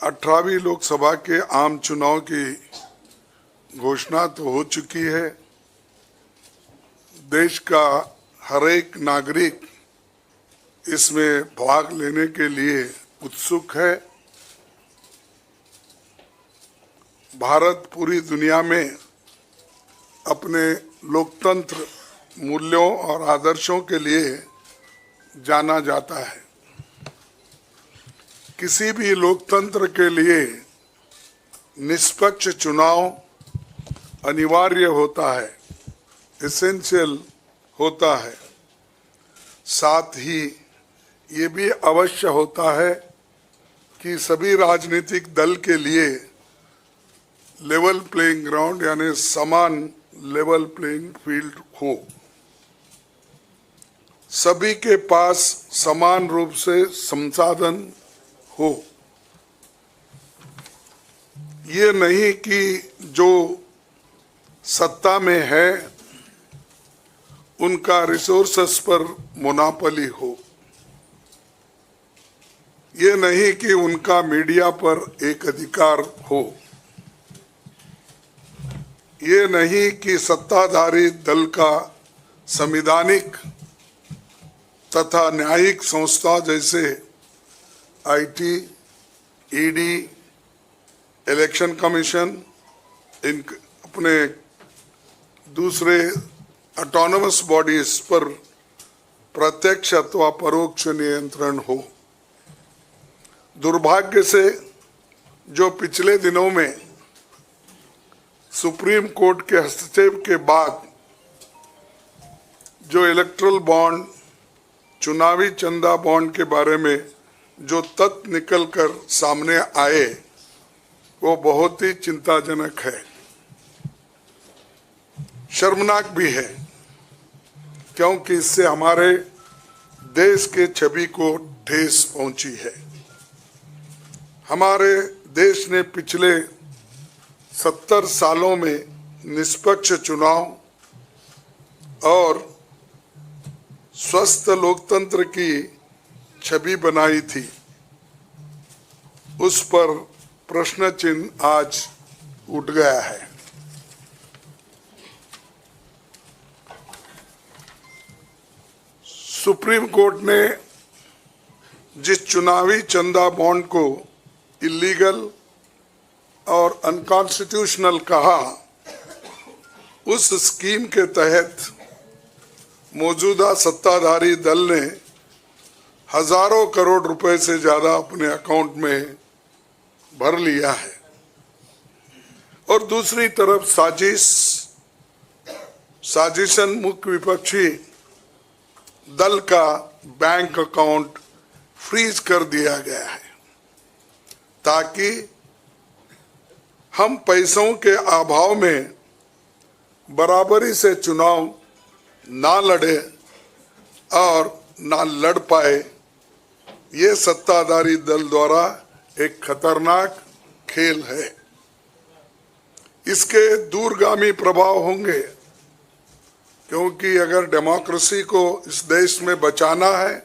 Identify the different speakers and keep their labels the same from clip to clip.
Speaker 1: 18वीं लोकसभा के आम चुनाव की घोषणा तो हो चुकी है। देश का हर एक नागरिक इसमें भाग लेने के लिए उत्सुक है। भारत पूरी दुनिया में अपने लोकतंत्र मूल्यों और आदर्शों के लिए जाना जाता है। किसी भी लोकतंत्र के लिए निष्पक्ष चुनाव अनिवार्य होता है, एसेंशियल होता है। साथ ही ये भी अवश्य होता है कि सभी राजनीतिक दल के लिए लेवल प्लेइंग ग्राउंड यानी समान लेवल प्लेइंग फील्ड हो, सभी के पास समान रूप से संसाधन हो। ये नहीं कि जो सत्ता में है उनका रिसोर्सेस पर मोनोपोली हो। ये नहीं कि उनका मीडिया पर एक अधिकार हो। ये नहीं कि सत्ताधारी दल का संवैधानिक तथा न्यायिक संस्था जैसे आईटी, ईडी, इलेक्शन कमीशन, इन अपने दूसरे ऑटोनमस बॉडीज पर प्रत्यक्ष अथवा परोक्ष नियंत्रण हो। दुर्भाग्य से जो पिछले दिनों में सुप्रीम कोर्ट के हस्तक्षेप के बाद जो इलेक्टोरल बॉन्ड, चुनावी चंदा बॉन्ड के बारे में जो तथ्य निकलकर सामने आए वो बहुत ही चिंताजनक है, शर्मनाक भी है, क्योंकि इससे हमारे देश के छवि को ठेस पहुंची है। हमारे देश ने पिछले 70 सालों में निष्पक्ष चुनाव और स्वस्थ लोकतंत्र की छवि बनाई थी। उस पर प्रश्न चिन्ह आज उठ गया है। सुप्रीम कोर्ट ने जिस चुनावी चंदा बॉन्ड को इलीगल और अनकॉन्स्टिट्यूशनल कहा, उस स्कीम के तहत मौजूदा सत्ताधारी दल ने हजारों करोड़ रुपए से ज्यादा अपने अकाउंट में भर लिया है और दूसरी तरफ साजिशन मुख्य विपक्षी दल का बैंक अकाउंट फ्रीज कर दिया गया है ताकि हम पैसों के अभाव में बराबरी से चुनाव ना लड़े और ना लड़ पाए। ये सत्ताधारी दल द्वारा एक खतरनाक खेल है। इसके दूरगामी प्रभाव होंगे, क्योंकि अगर डेमोक्रेसी को इस देश में बचाना है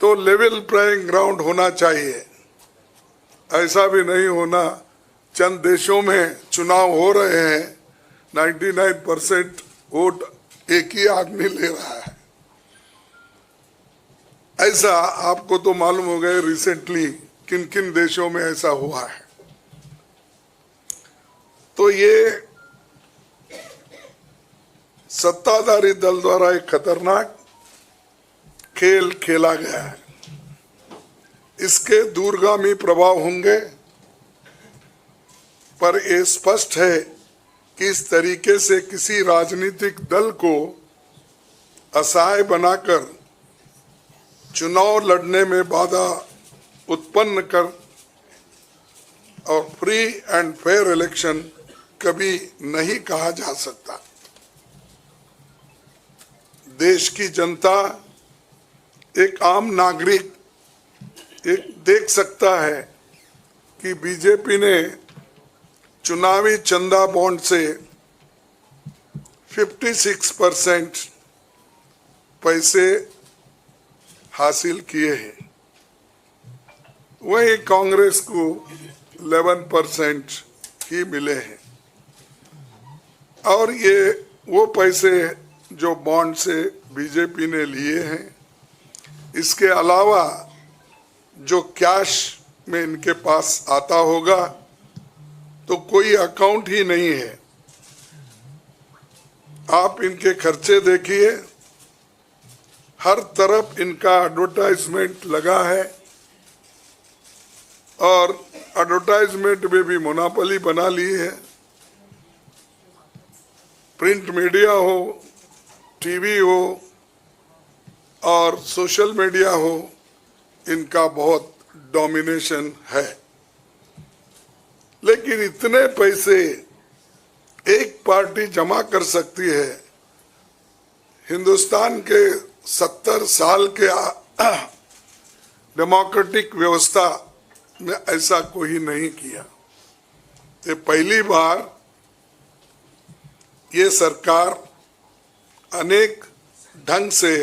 Speaker 1: तो लेवल प्लेइंग ग्राउंड होना चाहिए। ऐसा भी नहीं होना चंद देशों में चुनाव हो रहे हैं, 99% वोट एक ही आदमी ले रहा है। ऐसा आपको तो मालूम हो गया रिसेंटली किन किन देशों में ऐसा हुआ है। तो ये सत्ताधारी दल द्वारा एक खतरनाक खेल खेला गया है। इसके दूरगामी प्रभाव होंगे, पर यह स्पष्ट है कि इस तरीके से किसी राजनीतिक दल को असहाय बनाकर चुनाव लड़ने में बाधा उत्पन्न कर और फ्री एंड फेयर इलेक्शन कभी नहीं कहा जा सकता। देश की जनता, एक आम नागरिक एक देख सकता है कि बीजेपी ने चुनावी चंदा बॉन्ड से 56% पैसे हासिल किए हैं। वही कांग्रेस को 11% ही मिले हैं। और ये वो पैसे जो बॉन्ड से बीजेपी ने लिए हैं, इसके अलावा जो कैश में इनके पास आता होगा तो कोई अकाउंट ही नहीं है। आप इनके खर्चे देखिए, हर तरफ इनका एडवर्टाइजमेंट लगा है और एडवर्टाइजमेंट में भी मोनोपोली बना ली है। प्रिंट मीडिया हो, टीवी हो और सोशल मीडिया हो, इनका बहुत डोमिनेशन है। लेकिन इतने पैसे एक पार्टी जमा कर सकती है, हिंदुस्तान के 70 साल के डेमोक्रेटिक व्यवस्था में ऐसा कोई नहीं किया। ये पहली बार ये सरकार अनेक ढंग से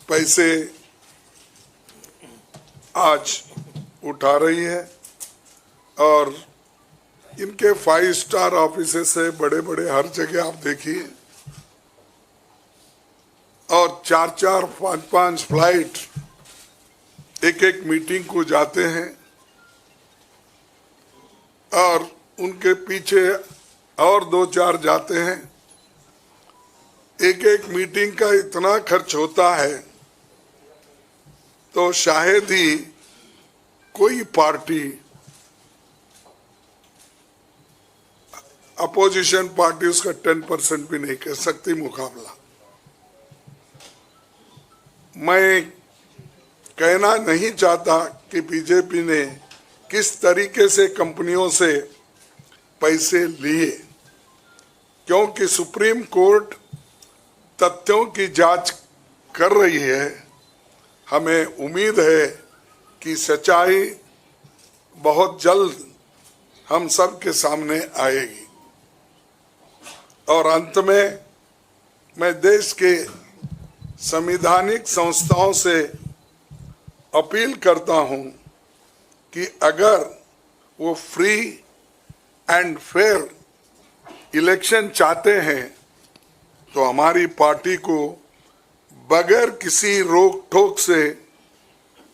Speaker 1: पैसे आज उठा रही है और इनके 5 स्टार ऑफिसेस से बड़े बड़े हर जगह आप देखिए, और 4-4, 5-5 फ्लाइट एक मीटिंग को जाते हैं और उनके पीछे और 2-4 जाते हैं। एक मीटिंग का इतना खर्च होता है तो शायद ही कोई पार्टी, अपोजिशन पार्टी उसका 10% भी नहीं कर सकती मुकाबला। मैं कहना नहीं चाहता कि बीजेपी ने किस तरीके से कंपनियों से पैसे लिए, क्योंकि सुप्रीम कोर्ट तथ्यों की जांच कर रही है। हमें उम्मीद है कि सच्चाई बहुत जल्द हम सब के सामने आएगी। और अंत में मैं देश के संवैधानिक संस्थाओं से अपील करता हूं कि अगर वो फ्री एंड फेयर इलेक्शन चाहते हैं तो हमारी पार्टी को बगैर किसी रोक टोक से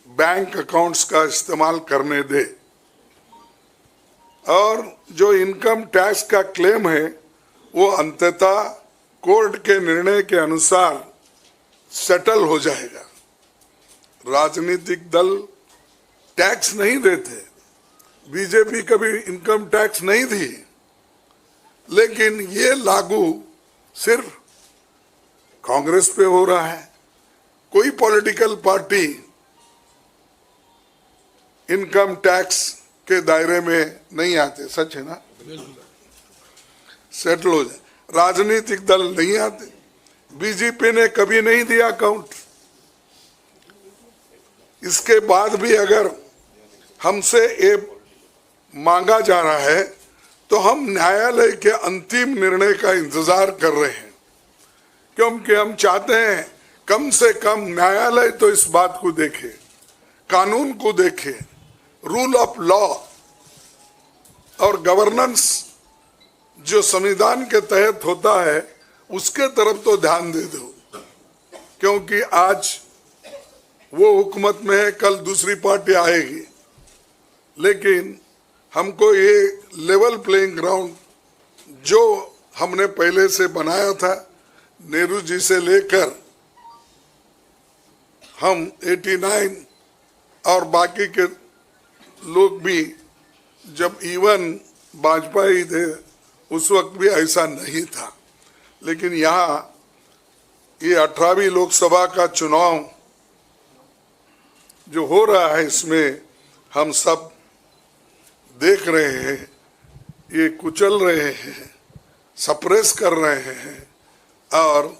Speaker 1: बैंक अकाउंट्स का इस्तेमाल करने दे, और जो इनकम टैक्स का क्लेम है वो अंततः कोर्ट के निर्णय के अनुसार सेटल हो जाएगा। राजनीतिक दल टैक्स नहीं देते, बीजेपी कभी इनकम टैक्स नहीं दी, लेकिन ये लागू सिर्फ कांग्रेस पे हो रहा है। कोई पॉलिटिकल पार्टी इनकम टैक्स के दायरे में नहीं आते। सच है ना? सेटल हो जाए। राजनीतिक दल नहीं आते। बीजेपी ने कभी नहीं दिया अकाउंट। इसके बाद भी अगर हमसे ये मांगा जा रहा है तो हम न्यायालय के अंतिम निर्णय का इंतजार कर रहे हैं, क्योंकि हम चाहते हैं कम से कम न्यायालय तो इस बात को देखे, कानून को देखे, रूल ऑफ लॉ और गवर्नेंस जो संविधान के तहत होता है उसके तरफ तो ध्यान दे दो। क्योंकि आज वो हुकूमत में है, कल दूसरी पार्टी आएगी, लेकिन हमको ये लेवल प्लेइंग ग्राउंड जो हमने पहले से बनाया था, नेहरू जी से लेकर हम 89 और बाकी के लोग भी, जब इवन वाजपेयी थे उस वक्त भी ऐसा नहीं था। लेकिन यहाँ ये 18वीं लोकसभा का चुनाव जो हो रहा है, इसमें हम सब देख रहे हैं, ये कुचल रहे हैं, सप्रेस कर रहे हैं और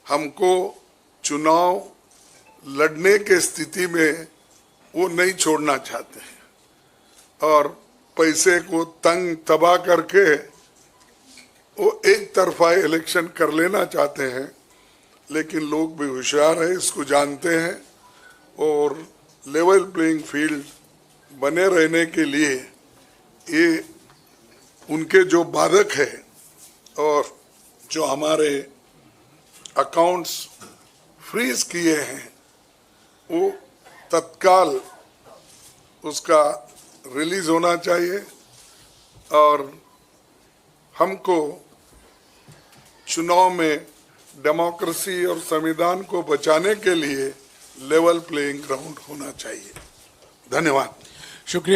Speaker 1: हमको चुनाव लड़ने के स्थिति में वो नहीं छोड़ना चाहते हैं और पैसे को तंग तबाह करके वो एक तरफा इलेक्शन कर लेना चाहते हैं। लेकिन लोग भी होशियार है, इसको जानते हैं और लेवल प्लेइंग फील्ड बने रहने के लिए ये उनके जो बाधक है और जो हमारे अकाउंट्स फ्रीज किए हैं वो तत्काल उसका रिलीज होना चाहिए और हमको चुनाव में डेमोक्रेसी और संविधान को बचाने के लिए लेवल प्लेइंग ग्राउंड होना चाहिए। धन्यवाद।
Speaker 2: शुक्रिया।